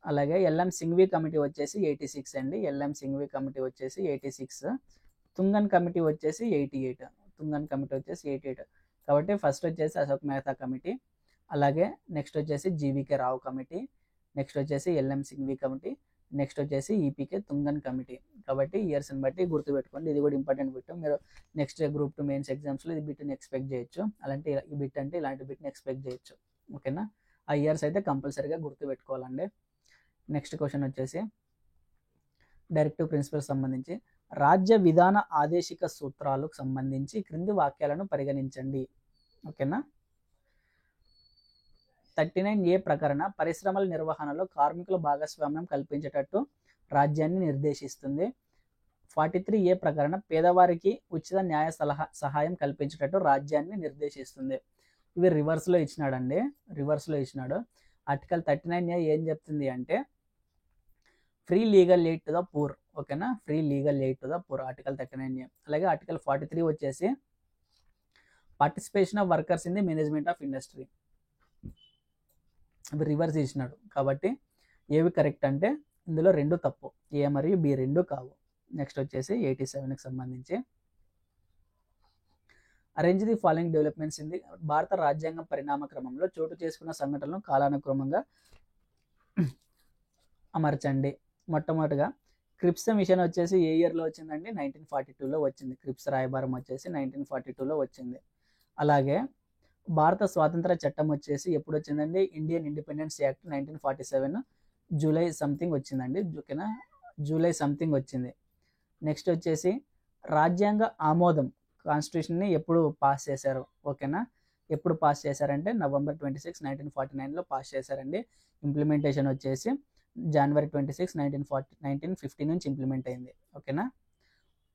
అలాగే ఎల్ఎం సింఘ్వి కమిటీ వచ్చేసి 86 అండి. ఎల్ఎం సింఘ్వి కమిటీ వచ్చేసి 86. తుంగన్ కమిటీ వచ్చేసి 88. తుంగన్ కమిటీ వచ్చేసి 88. కాబట్టి ఫస్ట్ వచ్చేసి అశోక్ మెహతా కమిటీ, అలాగే నెక్స్ట్ వచ్చేసి జీవికే రావు కమిటీ, నెక్స్ట్ వచ్చేసి ఎల్ఎం సింఘ్వి కమిటీ, నెక్స్ట్ వచ్చేసి ఈపీకే తుంగన్ కమిటీ. కాబట్టి ఇయర్స్ని బట్టి గుర్తుపెట్టుకోండి. ఇది కూడా ఇంపార్టెంట్ బిట్. మీరు నెక్స్ట్ గ్రూప్ 2 మెయిన్స్ ఎగ్జామ్స్లో ఇది బిట్ని ఎక్స్పెక్ట్ చేయొచ్చు. అలాంటి ఈ బిట్ అంటే ఇలాంటి బిట్ని ఎక్స్పెక్ట్ చేయొచ్చు. ఓకేనా, ఆ ఇయర్స్ అయితే కంపల్సరీగా గుర్తుపెట్టుకోవాలండి. నెక్స్ట్ క్వశ్చన్ వచ్చేసి డైరెక్టివ్ ప్రిన్సిపల్ సంబంధించి రాజ్య విధాన ఆదేశిక సూత్రాలకు సంబంధించి క్రింది వాక్యాలను పరిగణించండి. ఓకేనా, 39A ప్రకరణ పరిశ్రమల నిర్వహణలో కార్మికుల భాగస్వామ్యం కల్పించేటట్టు రాజ్యాన్ని నిర్దేశిస్తుంది. 43A ప్రకరణ పేదవారికి ఉచిత న్యాయ సహాయం కల్పించేటట్టు రాజ్యాన్ని నిర్దేశిస్తుంది. ఇవి రివర్స్లో ఇచ్చినాడండి, రివర్స్లో ఇచ్చినాడు. ఆర్టికల్ 39A ఏం చెప్తుంది అంటే free legal aid to the poor. ఓకేనా, free legal aid to the poor, article 39A. అలాగే ఆర్టికల్ 43 వచ్చేసి participation of workers in the management of industry. ఇవి రివర్స్ ఇచ్చినాడు. కాబట్టి ఏవి కరెక్ట్ అంటే ఇందులో రెండు తప్పు, ఏ మరియు బి రెండు కావు. నెక్స్ట్ వచ్చేసి 87కి సంబంధించి arrange the following developments in the భారత రాజ్యాంగం పరిణామ క్రమంలో చోటు చేసుకున్న సంఘటనలను కాలానుక్రమంగా అమర్చండి. మొట్టమొదటిగా క్రిప్స్ మిషన్ వచ్చేసి ఏ ఇయర్లో వచ్చిందండి? 1942లో వచ్చింది. క్రిప్స్ రాయబారం వచ్చేసి 1942లో వచ్చింది. అలాగే భారత స్వాతంత్ర చట్టం వచ్చేసి ఎప్పుడు వచ్చిందండి? Indian independence act 1947 July something వచ్చిందండి. ఓకేనా, జూలై సంథింగ్ వచ్చింది. నెక్స్ట్ వచ్చేసి రాజ్యాంగ ఆమోదం కాన్స్టిట్యూషన్ని ఎప్పుడు పాస్ చేశారు? ఓకేనా, ఎప్పుడు పాస్ చేశారంటే November 26, 1949లో పాస్ చేశారండి. ఇంప్లిమెంటేషన్ వచ్చేసి January 26, 1950 నుంచి ఇంప్లిమెంట్ అయింది. ఓకేనా,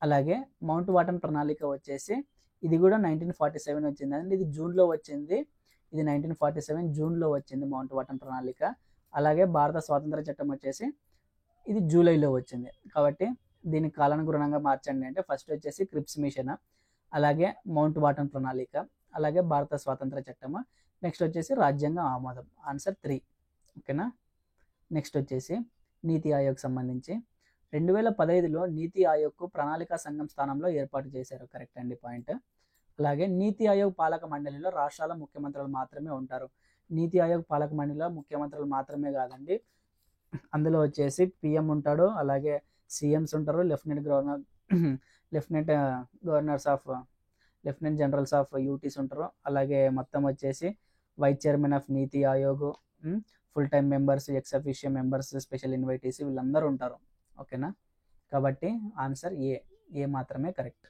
అలాగే మౌంట్ బాటన్ ప్రణాళిక వచ్చేసి ఇది కూడా 1947 వచ్చిందండి. ఇది జూన్లో వచ్చింది. ఇది 1947 జూన్లో వచ్చింది మౌంట్ బాటన్ ప్రణాళిక. అలాగే భారత స్వాతంత్ర చట్టం వచ్చేసి ఇది జూలైలో వచ్చింది. కాబట్టి దీనికి కాలానుగుణంగా మార్చండి అంటే ఫస్ట్ వచ్చేసి క్రిప్స్ మిషన్, అలాగే మౌంట్ బాటన్ ప్రణాళిక, అలాగే భారత స్వాతంత్ర చట్టము, నెక్స్ట్ వచ్చేసి రాజ్యాంగ ఆమోదం. ఆన్సర్ 3. ఓకేనా, నెక్స్ట్ వచ్చేసి నీతి ఆయోగ్ సంబంధించి 2015లో నీతి ఆయోగ్కు ప్రణాళికా సంఘం స్థానంలో ఏర్పాటు చేశారు. కరెక్ట్ అండి పాయింట్. అలాగే నీతి ఆయోగ్ పాలక మండలిలో రాష్ట్రాల ముఖ్యమంత్రులు మాత్రమే ఉంటారు. నీతి ఆయోగ్ పాలక మండలిలో ముఖ్యమంత్రులు మాత్రమే కాదండి, అందులో వచ్చేసి పిఎం ఉంటాడు, అలాగే సీఎంస్ ఉంటారు, లెఫ్టినెంట్ జనరల్స్ ఆఫ్ యూటీస్ ఉంటారు, అలాగే మొత్తం వచ్చేసి vice chairman of NITI Aayog, full time members, X official members, special invitees వీళ్ళందరూ ఉంటారు. ఓకేనా, కాబట్టి ఆన్సర్ ఏ మాత్రమే కరెక్ట్.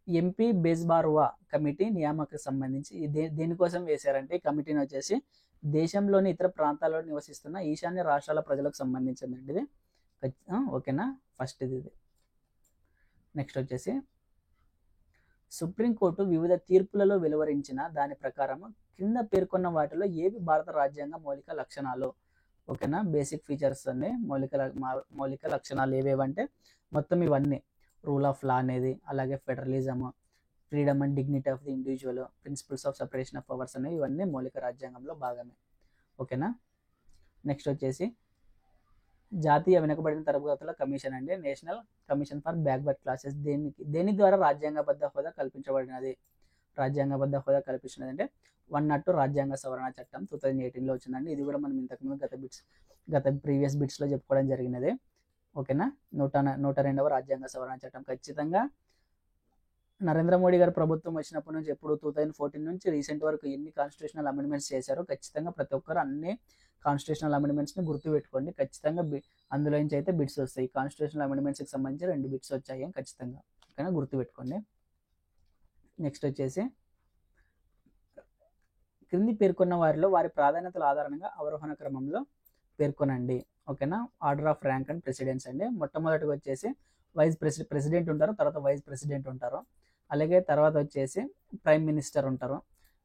ఎంపీ బేస్బారువా కమిటీ నియామక సంబంధించి దేనికోసం వేశారంటే ఈ కమిటీని వచ్చేసి దేశంలోని ఇతర ప్రాంతాల్లో నివసిస్తున్న ఈశాన్య రాష్ట్రాల ప్రజలకు సంబంధించిందండి ఇది. ఓకేనా, ఫస్ట్ ఇది. నెక్స్ట్ వచ్చేసి సుప్రీంకోర్టు వివిధ తీర్పులలో వెలువరించిన దాని ప్రకారం కింద పేర్కొన్న వాటిలో ఏవి భారత రాజ్యాంగ మౌలిక లక్షణాలు? ఓకేనా, బేసిక్ ఫీచర్స్ అన్ని మౌలిక లక్షణాలు ఏవేవంటే మొత్తం ఇవన్నీ రూల్ ఆఫ్ లా అనేది, అలాగే federalism, freedom and dignity of the individual, principles of separation of powers అనేవి ఇవన్నీ మౌలిక రాజ్యాంగంలో భాగమే. ఓకేనా. నెక్స్ట్ వచ్చేసి జాతీయ వెనుకబడిన తరగతుల కమిషన్ అండి, national commission for backward classes. దేని ద్వారా రాజ్యాంగబద్ధ హోదా కల్పించబడినది? రాజ్యాంగబద్ధ హోదా కల్పించినది అంటే 102 రాజ్యాంగ సవరణ చట్టం 2018లో వచ్చిందండి. ఇది కూడా మనం ఇంతకుముందు గత ప్రీవియస్ బిట్స్లో చెప్పుకోవడం జరిగినది. ఓకేనా. 102వ రాజ్యాంగ సవరణ చట్టం ఖచ్చితంగా నరేంద్ర మోడీ గారు ప్రభుత్వం వచ్చినప్పటి నుంచి ఎప్పుడు 2014 నుంచి రీసెంట్ వరకు ఎన్ని కాన్స్టిట్యూషనల్ అమెండ్మెంట్స్ చేశారో ఖచ్చితంగా ప్రతి ఒక్కరు అన్ని కాన్స్టిట్యూషనల్ అమెండ్మెంట్స్ని గుర్తుపెట్టుకోండి. ఖచ్చితంగా అందులో నుంచి అయితే బిట్స్ వస్తాయి. కాన్స్టిట్యూషనల్ అమెండ్మెంట్స్కి సంబంధించి 2 బిట్స్ వచ్చాయి ఖచ్చితంగా. ఓకేనా, గుర్తుపెట్టుకోండి. నెక్స్ట్ వచ్చేసి క్రింది పేర్కొన్న వారిలో వారి ప్రాధాన్యతల ఆధారంగా అవరోహణ క్రమంలో పేర్కొనండి. ఓకేనా. Order off rank and precedence అండి. మొట్టమొదటిగా వచ్చేసి ప్రెసిడెంట్ ఉంటారు, తర్వాత వైస్ ప్రెసిడెంట్ ఉంటారు, అలాగే తర్వాత వచ్చేసి ప్రైమ్ మినిస్టర్ ఉంటారు,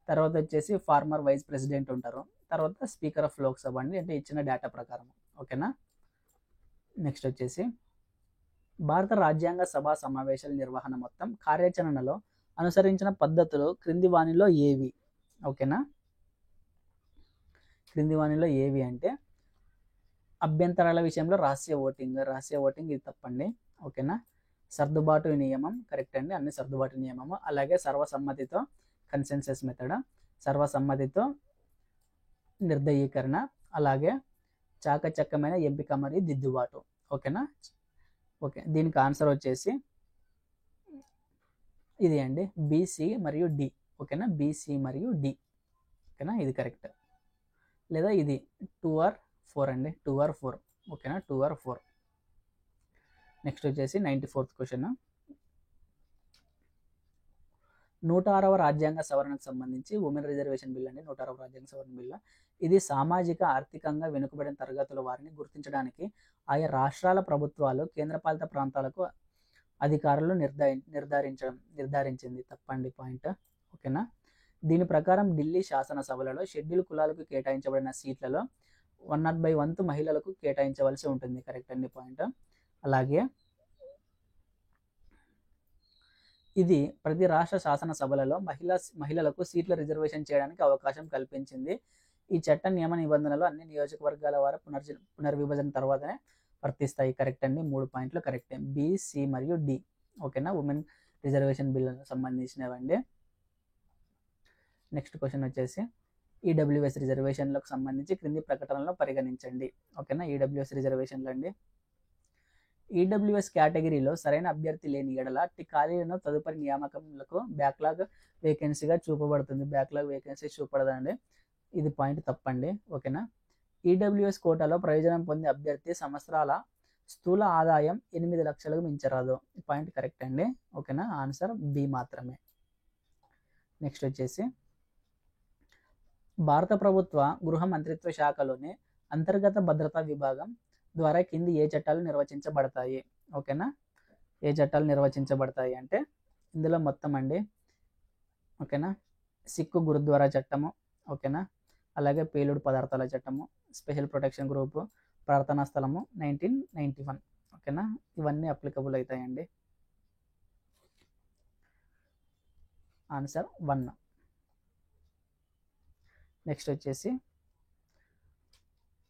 తర్వాత వచ్చేసి ఫార్మర్ వైస్ ప్రెసిడెంట్ ఉంటారు, తర్వాత స్పీకర్ ఆఫ్ లోక్సభ అండి, అంటే ఇచ్చిన డేటా ప్రకారం. ఓకేనా. నెక్స్ట్ వచ్చేసి భారత రాజ్యాంగ సభా సమావేశాల నిర్వహణ మొత్తం కార్యాచరణలో అనుసరించిన పద్ధతులు క్రింది వానిలో ఏవి? ఓకేనా. క్రింది వానిలో ఏవి అంటే అభ్యంతరాల విషయంలో రహస్య ఓటింగ్ ఇది తప్పండి. ఓకేనా. సర్దుబాటు నియమం కరెక్ట్ అండి, అన్ని సర్దుబాటు నియమము. అలాగే సర్వసమ్మతితో కన్సెన్సస్ మెథడ్, సర్వసమ్మతితో నిర్దయీకరణ, అలాగే చాకచక్యమైన ఎంపిక మరియు దిద్దుబాటు. ఓకేనా. ఓకే, దీనికి ఆన్సర్ వచ్చేసి ఇది అండి, బీసీ మరియు డి. ఓకేనా, బీసీ మరియు డి. ఓకేనా, ఇది కరెక్ట్. లేదా ఇది 2 or 4 అండి, 2 or 4. ఓకేనా, 2 or 4. నెక్స్ట్ వచ్చేసి 94th క్వశ్చన్. 106వ రాజ్యాంగ సవరణకు సంబంధించి ఉమెన్ రిజర్వేషన్ బిల్ అండి, 106వ రాజ్యాంగ సవరణ బిల్. ఇది సామాజిక ఆర్థికంగా వెనుకబడిన తరగతుల వారిని గుర్తించడానికి ఆయా రాష్ట్రాల ప్రభుత్వాలు కేంద్రపాలిత ప్రాంతాలకు అధికారులు నిర్ధారించింది. తప్పండి పాయింట్. ఓకేనా. దీని ప్రకారం ఢిల్లీ శాసనసభలలో షెడ్యూల్ కులాలకు కేటాయించబడిన సీట్లలో 100/1 మహిళలకు కేటాయించవలసి ఉంటుంది. కరెక్ట్ అండి పాయింట్. అలాగే ఇది ప్రతి రాష్ట్ర శాసనసభలలో మహిళలకు సీట్ల రిజర్వేషన్ చేయడానికి అవకాశం కల్పించింది. ఈ చట్ట నియమ నిబంధనలు అన్ని నియోజకవర్గాల వారు పునర్విభజన తర్వాతనే వర్తిస్తాయి. కరెక్ట్ అండి, 3 పాయింట్లు కరెక్ట్. బి, సి మరియు డి. ఓకేనా, ఉమెన్ రిజర్వేషన్ బిల్ సంబంధించినవండి. నెక్స్ట్ క్వశ్చన్ వచ్చేసి ఈడబ్ల్యూఎస్ రిజర్వేషన్లకు సంబంధించి క్రింది ప్రకటనలను పరిగణించండి. ఓకేనా, ఈడబ్ల్యూఎస్ రిజర్వేషన్లు అండి. ఈడబ్ల్యూఎస్ కేటగిరీలో సరైన అభ్యర్థి లేని ఎడల ఖాళీలను తదుపరి నియామకములకు బ్యాక్లాగ్ వేకెన్సీగా చూపబడుతుంది. బ్యాక్లాగ్ వేకెన్సీ చూపడదండి, ఇది పాయింట్ తప్పండి. ఓకేనా. ఈడబ్ల్యూఎస్ కోటాలో ప్రయోజనం పొందే అభ్యర్థి సంవత్సరాల స్థూల ఆదాయం 8 లక్షలకు మించరాదు. పాయింట్ కరెక్ట్ అండి. ఓకేనా, ఆన్సర్ బి మాత్రమే. నెక్స్ట్ వచ్చేసి భారత ప్రభుత్వ గృహ మంత్రిత్వ శాఖలోని అంతర్గత భద్రతా విభాగం ద్వారా కింది ఏ చట్టాలు నిర్వచించబడతాయి? ఓకేనా, ఏ చట్టాలు నిర్వచించబడతాయి అంటే ఇందులో మొత్తం అండి. ఓకేనా, సిక్కు గురుద్వారా చట్టము, ఓకేనా, అలాగే పేలుడు పదార్థాల చట్టము, స్పెషల్ ప్రొటెక్షన్ గ్రూపు, ప్రార్థనా స్థలము 1991. ఓకేనా, ఇవన్నీ అప్లికబుల్ అవుతాయండి. ఆన్సర్ 1. నెక్స్ట్ వచ్చేసి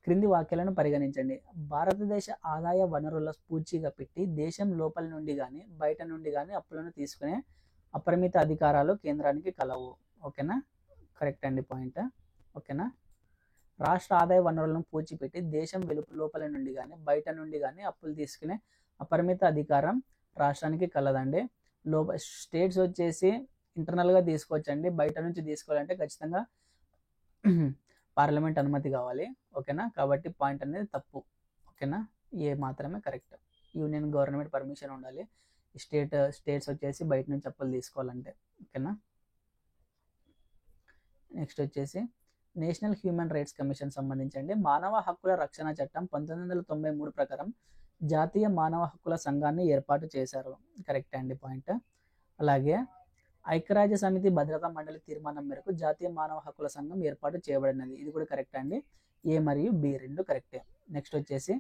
క్రింది వాక్యాలను పరిగణించండి. భారతదేశ ఆదాయ వనరుల పూచీగా పెట్టి దేశం లోపల నుండి కానీ బయట నుండి కానీ అప్పులను తీసుకునే అపరిమిత అధికారాలు కేంద్రానికి కలవు. ఓకేనా, కరెక్ట్ అండి పాయింట్. ఓకేనా, రాష్ట్ర ఆదాయ వనరులను పూచిపెట్టి దేశం లోపల నుండి కానీ బయట నుండి కానీ అప్పులు తీసుకునే అపరిమిత అధికారం రాష్ట్రానికి కలదండి. స్టేట్స్ వచ్చేసి ఇంటర్నల్గా తీసుకోవచ్చండి, బయట నుంచి తీసుకోవాలంటే ఖచ్చితంగా పార్లమెంట్ అనుమతి కావాలి. ఓకేనా, కాబట్టి పాయింట్ అనేది తప్పు. ఓకేనా, ఏ మాత్రమే కరెక్ట్. యూనియన్ గవర్నమెంట్ పర్మిషన్ ఉండాలి, స్టేట్స్ వచ్చేసి బయట నుంచి అప్పులు తీసుకోవాలంటే. ఓకేనా. నెక్స్ట్ వచ్చేసి నేషనల్ హ్యూమన్ రైట్స్ కమిషన్ సంబంధించండి. మానవ హక్కుల రక్షణ చట్టం 1993 ప్రకారం జాతీయ మానవ హక్కుల సంఘాన్ని ఏర్పాటు చేశారు. కరెక్ట్ అండి పాయింట్. అలాగే ఐక్యరాజ్య సమితి భద్రతా మండలి తీర్మానం మేరకు జాతీయ మానవ హక్కుల సంఘం ఏర్పాటు చేయబడినది. ఇది కూడా కరెక్ట్ అండి, ఏ మరియు బి రెండు కరెక్టే. నెక్స్ట్ వచ్చేసి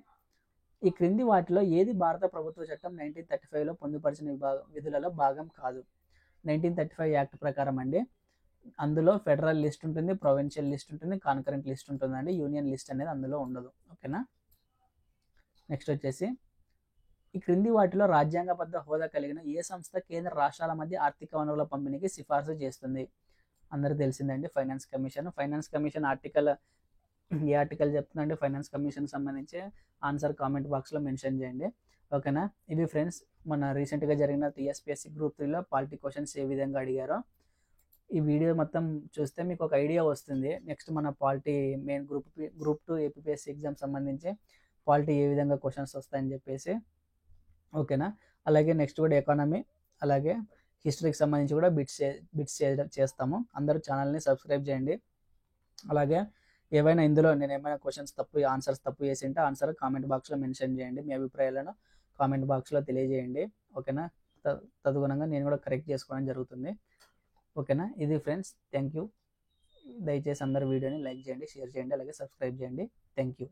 ఈ క్రింది వాటిలో ఏది భారత ప్రభుత్వ చట్టం 1935లో పొందుపరిచిన విధులలో భాగం కాదు? 1935 యాక్ట్ ప్రకారం అండి. అందులో ఫెడరల్ లిస్ట్ ఉంటుంది, ప్రొవిన్షియల్ లిస్ట్ ఉంటుంది, కాన్కరెంట్ లిస్ట్ ఉంటుందండి. యూనియన్ లిస్ట్ అనేది అందులో ఉండదు. ఓకేనా. నెక్స్ట్ వచ్చేసి ఈ క్రింది వాటిలో రాజ్యాంగబద్ధ హోదా కలిగిన ఏ సంస్థ కేంద్ర రాష్ట్రాల మధ్య ఆర్థిక వనరుల పంపిణీకి సిఫార్సు చేస్తుంది? అందరికీ తెలిసిందండి, finance commission. Finance commission article ఏ ఆర్టికల్ చెప్తుందండి ఫైనాన్స్ కమిషన్ సంబంధించి ఆన్సర్ కామెంట్ బాక్స్లో మెన్షన్ చేయండి. ఓకేనా. ఇవి ఫ్రెండ్స్ మన రీసెంట్గా జరిగిన టీఎస్పీఎస్సీ గ్రూప్ 3లో పాలిటీ క్వశ్చన్స్ ఏ విధంగా అడిగారో. ఈ వీడియో మొత్తం చూస్తే మీకు ఒక ఐడియా వస్తుంది. నెక్స్ట్ మన polity main group 2 APSC exam సంబంధించి పాలిటీ ఏ విధంగా క్వశ్చన్స్ వస్తాయని చెప్పేసి. ఓకేనా. అలాగే నెక్స్ట్ కూడా ఎకానమీ అలాగే హిస్టరీకి సంబంధించి కూడా బిట్స్ చేస్తాము. అందరూ ఛానల్ని సబ్స్క్రైబ్ చేయండి. అలాగే ఏవైనా ఇందులో నేను ఏమైనా క్వశ్చన్స్ ఆన్సర్స్ తప్పు చేసి ఉంటే ఆన్సర్ కామెంట్ బాక్స్లో మెన్షన్ చేయండి. మీ అభిప్రాయాలను కామెంట్ బాక్స్లో తెలియజేయండి. ఓకేనా. తదనుగుణంగా నేను కూడా కరెక్ట్ చేసుకోవడం జరుగుతుంది. ఓకేనా. ఇది ఫ్రెండ్స్, థ్యాంక్ యూ. దయచేసి అందరు వీడియోని లైక్ చేయండి, షేర్ చేయండి, అలాగే సబ్స్క్రైబ్ చేయండి. Thank you.